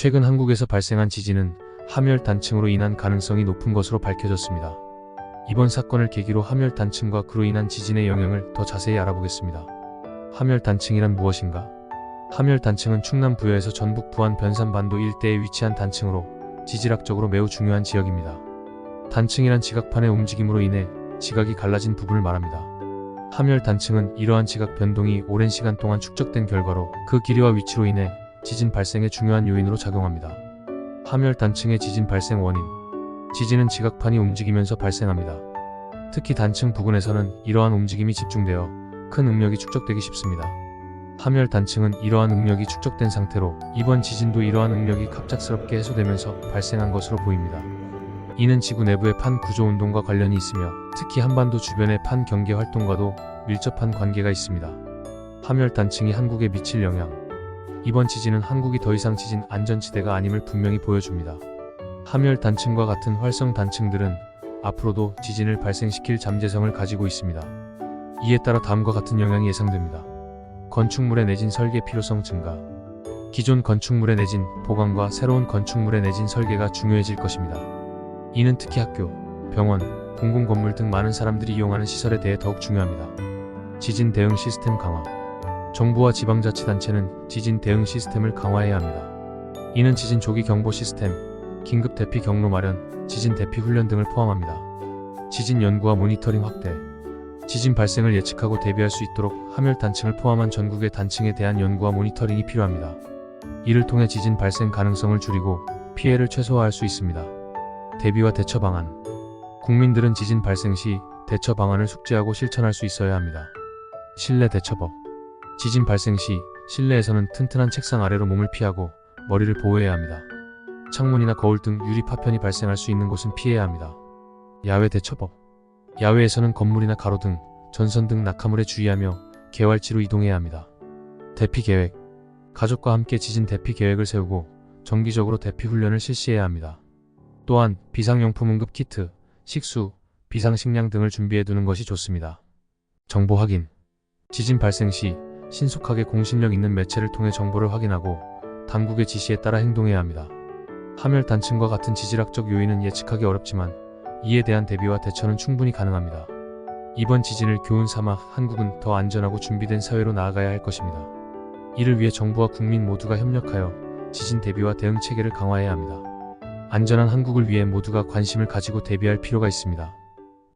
최근 한국에서 발생한 지진은 함열단층으로 인한 가능성이 높은 것으로 밝혀졌습니다. 이번 사건을 계기로 함열단층과 그로 인한 지진의 영향을 더 자세히 알아보겠습니다. 함열단층이란 무엇인가? 함열단층은 충남 부여에서 전북 부안 변산반도 일대에 위치한 단층으로 지질학적으로 매우 중요한 지역입니다. 단층이란 지각판의 움직임으로 인해 지각이 갈라진 부분을 말합니다. 함열단층은 이러한 지각 변동이 오랜 시간 동안 축적된 결과로 그 길이와 위치로 인해 지진 발생의 중요한 요인으로 작용합니다. 함열단층의 지진 발생 원인. 지진은 지각판이 움직이면서 발생합니다. 특히 단층 부근에서는 이러한 움직임이 집중되어 큰 응력이 축적되기 쉽습니다. 함열단층은 이러한 응력이 축적된 상태로 이번 지진도 이러한 응력이 갑작스럽게 해소되면서 발생한 것으로 보입니다. 이는 지구 내부의 판 구조 운동과 관련이 있으며 특히 한반도 주변의 판 경계 활동과도 밀접한 관계가 있습니다. 함열단층이 한국에 미칠 영향. 이번 지진은 한국이 더 이상 지진 안전지대가 아님을 분명히 보여줍니다. 함열단층과 같은 활성단층들은 앞으로도 지진을 발생시킬 잠재성을 가지고 있습니다. 이에 따라 다음과 같은 영향이 예상됩니다. 건축물의 내진 설계 필요성 증가. 기존 건축물의 내진 보강과 새로운 건축물의 내진 설계가 중요해질 것입니다. 이는 특히 학교, 병원, 공공건물 등 많은 사람들이 이용하는 시설에 대해 더욱 중요합니다. 지진 대응 시스템 강화. 정부와 지방자치단체는 지진 대응 시스템을 강화해야 합니다. 이는 지진 조기 경보 시스템, 긴급 대피 경로 마련, 지진 대피 훈련 등을 포함합니다. 지진 연구와 모니터링 확대. 지진 발생을 예측하고 대비할 수 있도록 함열단층을 포함한 전국의 단층에 대한 연구와 모니터링이 필요합니다. 이를 통해 지진 발생 가능성을 줄이고 피해를 최소화할 수 있습니다. 대비와 대처 방안. 국민들은 지진 발생 시 대처 방안을 숙지하고 실천할 수 있어야 합니다. 실내 대처법. 지진 발생 시 실내에서는 튼튼한 책상 아래로 몸을 피하고 머리를 보호해야 합니다. 창문이나 거울 등 유리 파편이 발생할 수 있는 곳은 피해야 합니다. 야외 대처법. 야외에서는 건물이나 가로 등 전선 등 낙하물에 주의하며 개활지로 이동해야 합니다. 대피 계획. 가족과 함께 지진 대피 계획을 세우고 정기적으로 대피 훈련을 실시해야 합니다. 또한 비상용품 응급 키트, 식수, 비상식량 등을 준비해 두는 것이 좋습니다. 정보 확인. 지진 발생 시 신속하게 공신력 있는 매체를 통해 정보를 확인하고 당국의 지시에 따라 행동해야 합니다. 함열단층과 같은 지질학적 요인은 예측하기 어렵지만 이에 대한 대비와 대처는 충분히 가능합니다. 이번 지진을 교훈 삼아 한국은 더 안전하고 준비된 사회로 나아가야 할 것입니다. 이를 위해 정부와 국민 모두가 협력하여 지진 대비와 대응 체계를 강화해야 합니다. 안전한 한국을 위해 모두가 관심을 가지고 대비할 필요가 있습니다.